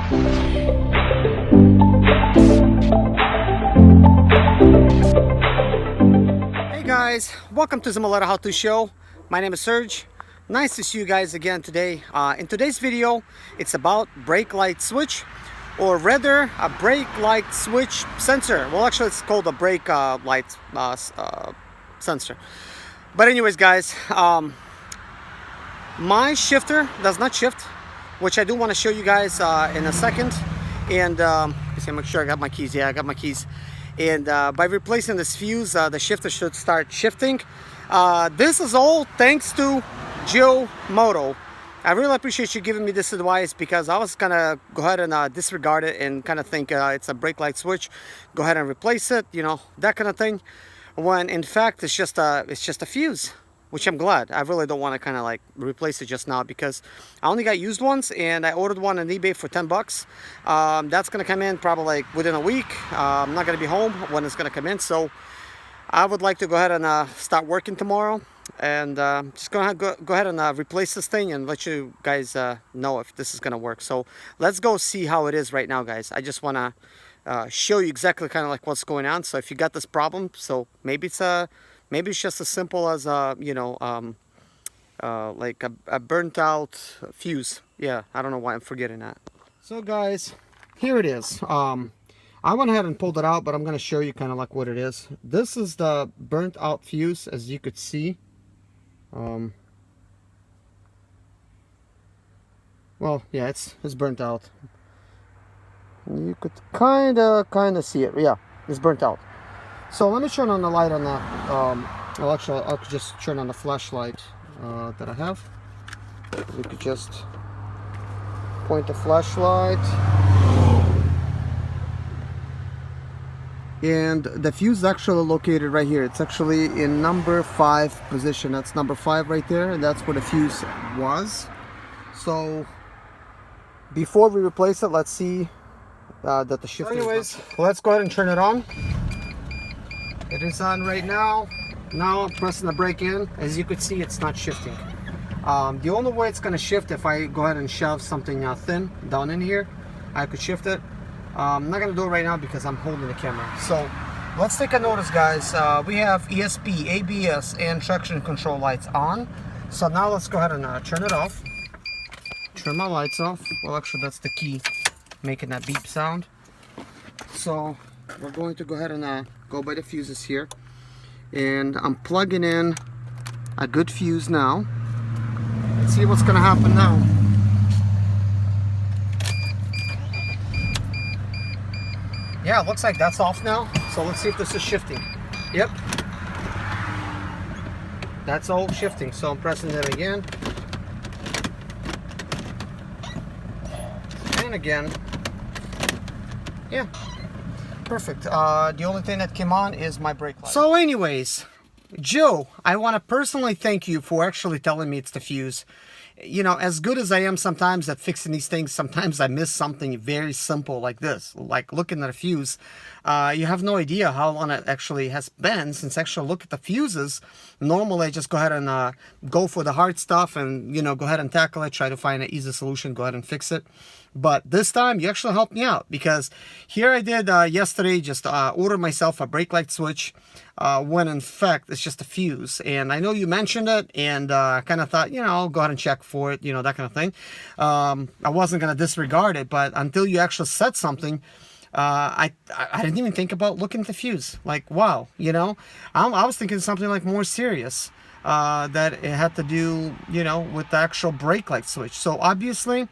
Hey guys, welcome to Zimaleta How To Show. My name is Serge. Nice to see you guys again today. In today's video, it's about brake light switch, or rather a brake light switch sensor. Well, actually it's called a brake light sensor. But anyways guys, my shifter does not shift, which I do want to show you guys in a second. And let's see, make sure I got my keys. Yeah, I got my keys. And by replacing this fuse, the shifter should start shifting. This is all thanks to Joe Moto. I really appreciate you giving me this advice, because I was gonna go ahead and disregard it and kind of think it's a brake light switch, go ahead and replace it, you know, that kind of thing, when in fact it's just a fuse, which I'm glad. I really don't want to kind of like replace it just now, because I only got used ones, and I ordered one on eBay for 10 bucks. That's gonna come in probably like within a week. I'm not gonna be home when it's gonna come in, so I would like to go ahead and start working tomorrow, and just go ahead and replace this thing and let you guys know if this is gonna work. So let's go see how it is right now, guys. I just want to show you exactly kind of like what's going on. So if you got this problem, so maybe it's just as simple as you know, like a burnt out fuse. Yeah, I don't know why I'm forgetting that. So guys, here it is. I went ahead and pulled it out, but I'm going to show you kind of like what it is. This is the burnt out fuse, as you could see. Well, yeah, it's burnt out. You could kind of see it. Yeah, it's burnt out. So let me turn on the light on the well, actually I'll just turn on the flashlight that I have. We could just point the flashlight, and the fuse is actually located right here. It's actually in number 5 position. That's number 5 right there, and that's where the fuse was. So before we replace it, let's see that the shifter. So anyways, let's go ahead and turn it on. It is on right now. Now I'm pressing the brake in. As you can see, it's not shifting. The only way it's going to shift, if I go ahead and shove something thin down in here, I could shift it. I'm not going to do it right now because I'm holding the camera. So let's take a notice, guys. We have ESP, ABS, and traction control lights on. So now let's go ahead and turn it off. Turn my lights off. Well, actually that's the key making that beep sound. So we're going to go ahead and go by the fuses here, and I'm plugging in a good fuse now. Let's see what's gonna happen now. Yeah, it looks like that's off now. So let's see if this is shifting. Yep, that's all shifting. So I'm pressing it again and again. Yeah, perfect. The only thing that came on is my brake light. So anyways, Joe, I want to personally thank you for actually telling me it's the fuse. You know, as good as I am sometimes at fixing these things, sometimes I miss something very simple like this, like looking at a fuse. You have no idea how long it actually has been since I actually look at the fuses. Normally I just go ahead and go for the hard stuff and, you know, go ahead and tackle it, try to find an easy solution, go ahead and fix it. But this time you actually helped me out, because here I did yesterday, just ordered myself a brake light switch, when in fact it's just a fuse. And I know you mentioned it, and I kind of thought, you know, I'll go ahead and check for it, you know, that kind of thing. I wasn't going to disregard it, but until you actually said something, I didn't even think about looking at the fuse. Like, wow, you know, I was thinking something like more serious, that it had to do, you know, with the actual brake light switch. So obviously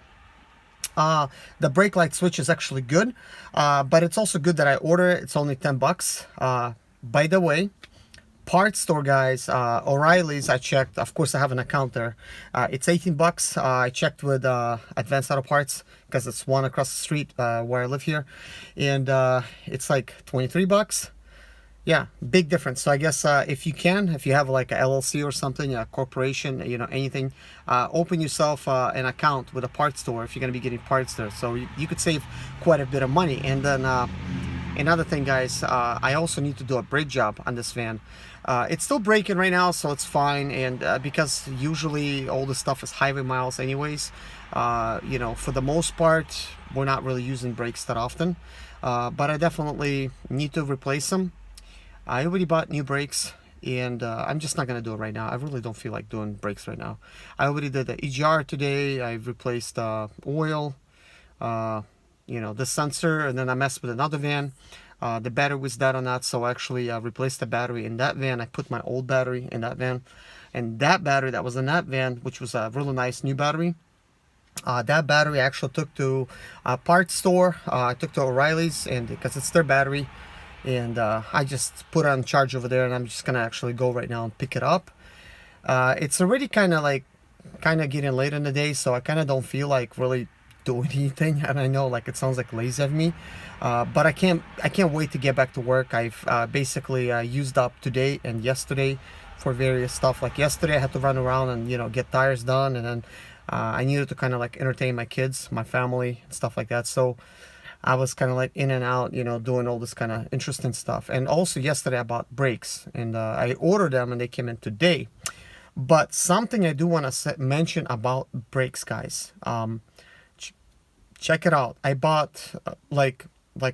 the brake light switch is actually good, but it's also good that I order it. It's only 10 bucks. By the way, parts store, guys, O'Reilly's, I checked. Of course I have an account there. It's 18 bucks. I checked with Advanced Auto Parts, because it's one across the street where I live here, and it's like 23 bucks. Yeah, big difference. So I guess if you have like a LLC or something, a corporation, you know, anything, open yourself an account with a parts store if you're going to be getting parts there. So you could save quite a bit of money. And then Another thing, guys, I also need to do a brake job on this van. It's still braking right now, so it's fine, and because usually all the stuff is highway miles anyways, you know, for the most part we're not really using brakes that often, but I definitely need to replace them. I already bought new brakes, and I'm just not gonna do it right now. I really don't feel like doing brakes right now. I already did the EGR today. I've replaced oil, you know, the sensor, and then I messed with another van. The battery was dead on that, so I actually replaced the battery in that van. I put my old battery in that van, and that battery that was in that van, which was a really nice new battery, that battery I actually took to a parts store. I took to O'Reilly's, and because it's their battery, and I just put it on charge over there, and I'm just gonna actually go right now and pick it up. It's already kind of getting late in the day, so I kind of don't feel like really doing anything, and I know like it sounds like lazy of me, but I can't wait to get back to work. I've basically used up today and yesterday for various stuff. Like yesterday I had to run around and, you know, get tires done, and then I needed to kind of like entertain my kids, my family, and stuff like that. So I was kind of like in and out, you know, doing all this kind of interesting stuff. And also yesterday I bought brakes, and I ordered them, and they came in today. But something I do want to mention about brakes, guys. Check it out. I bought like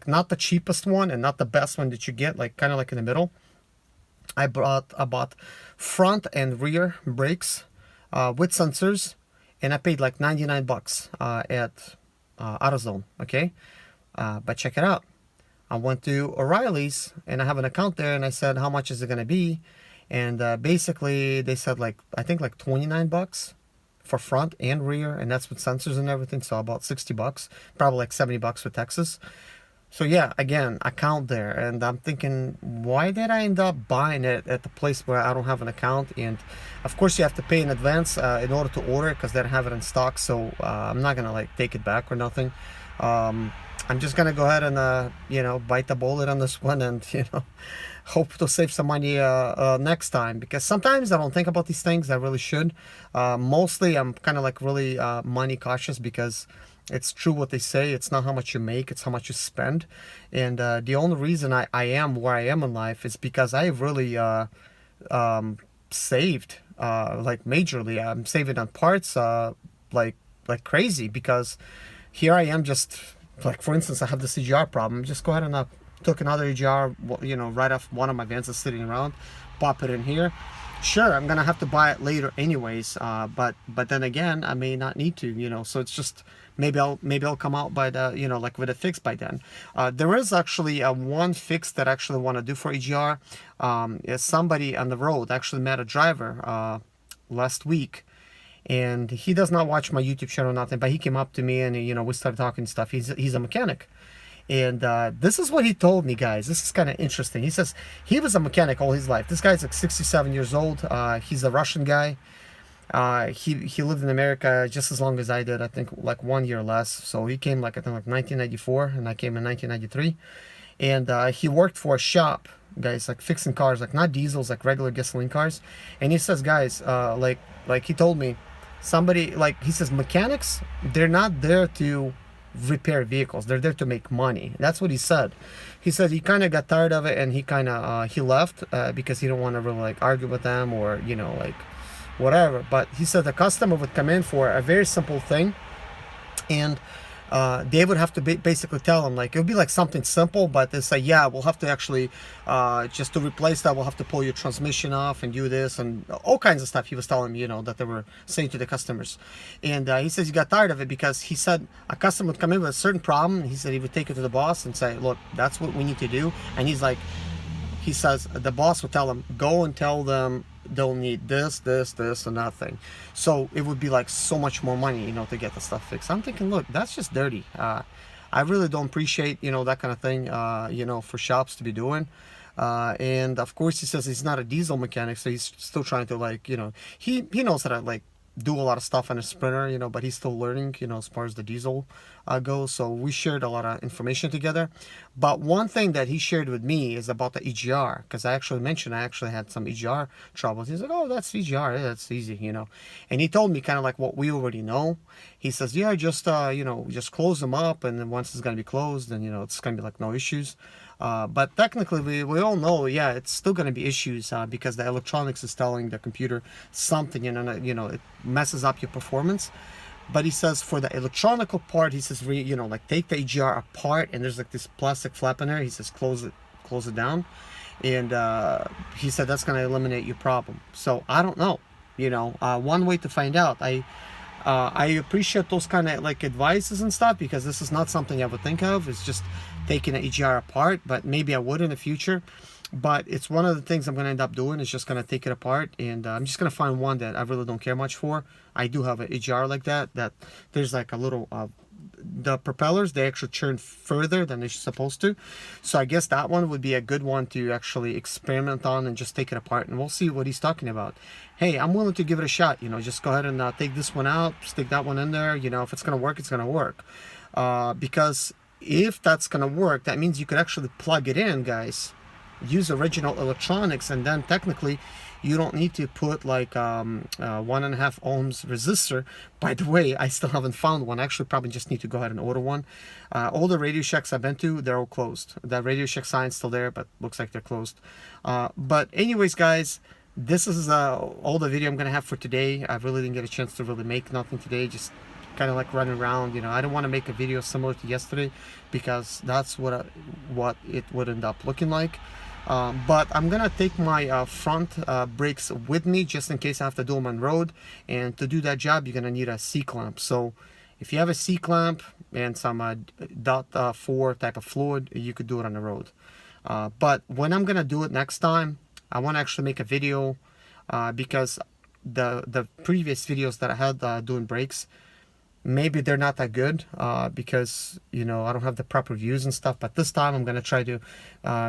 not the cheapest one and not the best one that you get, like kind of like in the middle. I bought front and rear brakes with sensors, and I paid like 99 bucks at AutoZone. Okay, but check it out. I went to O'Reilly's, and I have an account there, and I said, how much is it gonna be? And basically they said like, I think like 29 bucks for front and rear, and that's with sensors and everything. So about 60 bucks, probably like 70 bucks for Texas. So yeah, again, account there, and I'm thinking, why did I end up buying it at the place where I don't have an account? And of course you have to pay in advance in order to order it, because they don't have it in stock. So I'm not gonna like take it back or nothing. I'm just gonna go ahead and you know, bite the bullet on this one, and you know, hope to save some money next time, because sometimes I don't think about these things. I really should. Mostly I'm kind of like really money cautious, because it's true what they say. It's not how much you make, it's how much you spend. And the only reason I am where I am in life is because I've really saved like majorly. I'm saving on parts like crazy, because here I am, just like, for instance, I have the CGR problem. Just go ahead and took another EGR, you know, right off one of my vans that's sitting around, pop it in here. Sure, I'm gonna have to buy it later anyways, but then again, I may not need to, you know. So it's just, maybe I'll come out by the, you know, like with a fix by then. There is actually one fix that I actually want to do for EGR. Is somebody on the road actually met a driver last week, and he does not watch my YouTube channel or nothing, but he came up to me, and you know, we started talking stuff. He's a mechanic. And this is what he told me, guys. This is kind of interesting. He says he was a mechanic all his life. This guy's like 67 years old. He's a Russian guy. He lived in America just as long as I did. I think like 1 year less. So he came like, I think like 1994, and I came in 1993. And he worked for a shop, guys, like fixing cars, like not diesels, like regular gasoline cars. And he says, guys, like he told me, somebody, like, he says, mechanics, they're not there to repair vehicles, they're there to make money. That's what he said. He said he kind of got tired of it, and he kind of he left because he didn't want to really like argue with them, or you know, like whatever. But he said the customer would come in for a very simple thing, and they would have to basically tell him, like, it would be like something simple, but they say, yeah, we'll have to actually just to replace that, we'll have to pull your transmission off and do this and all kinds of stuff. He was telling me, you know, that they were saying to the customers. And he says he got tired of it, because he said a customer would come in with a certain problem, and he said he would take it to the boss and say, look, that's what we need to do. And he's like, he says the boss would tell him, go and tell them they'll need this, and that thing. So it would be like so much more money, you know, to get the stuff fixed. I'm thinking, look, that's just dirty. I really don't appreciate, you know, that kind of thing, you know, for shops to be doing. And of course he says he's not a diesel mechanic, so he's still trying to, like, you know, he knows how to like do a lot of stuff on a Sprinter, you know, but he's still learning, you know, as far as the diesel goes. So we shared a lot of information together. But one thing that he shared with me is about the EGR, because I actually mentioned I actually had some EGR troubles. He's like, oh, that's EGR, yeah, that's easy, you know. And he told me kind of like what we already know. He says, yeah, just you know, just close them up, and then once it's going to be closed, then, you know, it's going to be like no issues. But technically, we all know, yeah, it's still going to be issues because the electronics is telling the computer something, and you know, it messes up your performance. But he says for the electronical part, he says, you know, like take the EGR apart, and there's like this plastic flap in there. He says close it down, and he said that's going to eliminate your problem. So I don't know, you know, one way to find out. I appreciate those kind of like advices and stuff, because this is not something I would think of. It's just taking an EGR apart, but maybe I would in the future. But it's one of the things I'm going to end up doing, is just going to take it apart, and I'm just going to find one that I really don't care much for. I do have an EGR like that there's like a little the propellers, they actually turn further than they're supposed to. So I guess that one would be a good one to actually experiment on and just take it apart, and we'll see what he's talking about. Hey, I'm willing to give it a shot. You know, just go ahead and take this one out, stick that one in there. You know, if it's going to work, it's going to work. Because if that's going to work, that means you could actually plug it in, guys, use original electronics, and then technically you don't need to put like 1.5 ohms resistor. By the way, I still haven't found one. I actually probably just need to go ahead and order one. All the Radio Shacks I've been to, they're all closed. The Radio Shack sign's still there, but looks like they're closed. But anyways, guys, this is all the video I'm gonna have for today. I really didn't get a chance to really make nothing today, just kind of like running around. You know, I don't want to make a video similar to yesterday, because that's what it would end up looking like. But I'm gonna take my front brakes with me, just in case I have to do them on road. And to do that job, you're gonna need a C-clamp. So if you have a C-clamp and some .4 type of fluid, you could do it on the road. But when I'm gonna do it next time, I want to actually make a video, because the previous videos that I had doing brakes, maybe they're not that good, because, you know, I don't have the proper views and stuff. But this time I'm going to try to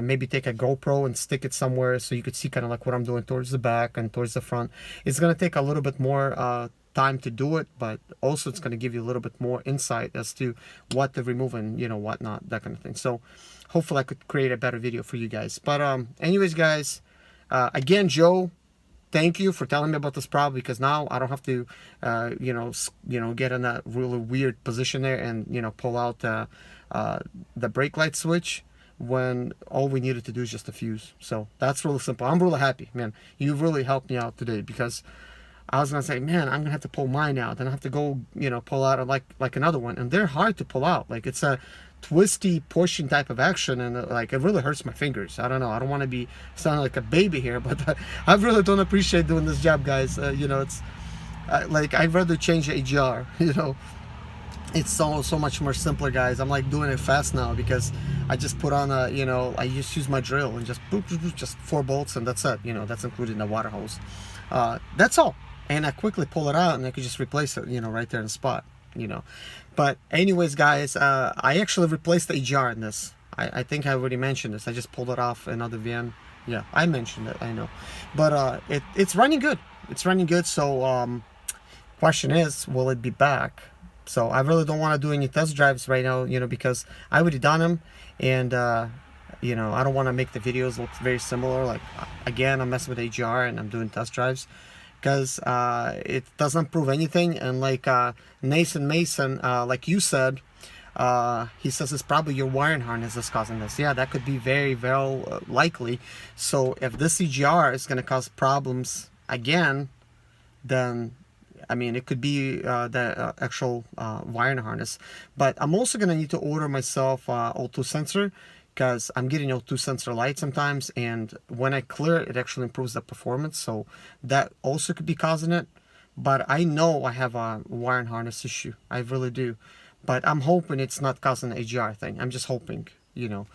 maybe take a GoPro and stick it somewhere so you could see kind of like what I'm doing towards the back and towards the front. It's going to take a little bit more time to do it, but also it's going to give you a little bit more insight as to what to remove and, you know, what not, that kind of thing. So hopefully I could create a better video for you guys. But anyways, guys, again, Joe, thank you for telling me about this problem, because now I don't have to, you know, get in that really weird position there and, you know, pull out the brake light switch when all we needed to do is just a fuse. So that's really simple. I'm really happy, man. You really helped me out today, because I was gonna say, man, I'm gonna have to pull mine out, then I have to go, you know, pull out like another one, and they're hard to pull out. Like, it's a twisty pushing type of action, and like it really hurts my fingers. I don't know, I don't want to be sounding like a baby here, but I really don't appreciate doing this job, guys. You know, it's like I'd rather change the EGR. You know, it's so much more simpler, guys. I'm like doing it fast now, because I just put on a, you know, I just use my drill and just boop, boop, boop, just 4 bolts, and that's it. You know, that's including the water hose. That's all. And I quickly pull it out, and I could just replace it, you know, right there in the spot, you know. But anyways, guys, I actually replaced the EGR in this. I think I already mentioned this. I just pulled it off another VM. Yeah, I mentioned it, I know. But it's running good. It's running good. So question is, will it be back? So I really don't want to do any test drives right now, you know, because I already done them. And you know, I don't want to make the videos look very similar. Like, again, I'm messing with EGR and I'm doing test drives, because it doesn't prove anything. And like Nathan Mason, like you said, he says it's probably your wiring harness that's causing this. Yeah, that could be very likely. So if this EGR is going to cause problems again, then I mean, it could be the actual wiring harness. But I'm also going to need to order myself O2 sensor, because I'm getting O2 sensor light sometimes, and when I clear it, it actually improves the performance. So that also could be causing it. But I know I have a wiring harness issue. I really do. But I'm hoping it's not causing the AGR thing. I'm just hoping, you know.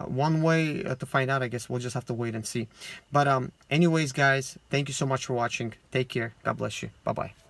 One way to find out, I guess we'll just have to wait and see. But anyways, guys, thank you so much for watching. Take care. God bless you. Bye-bye.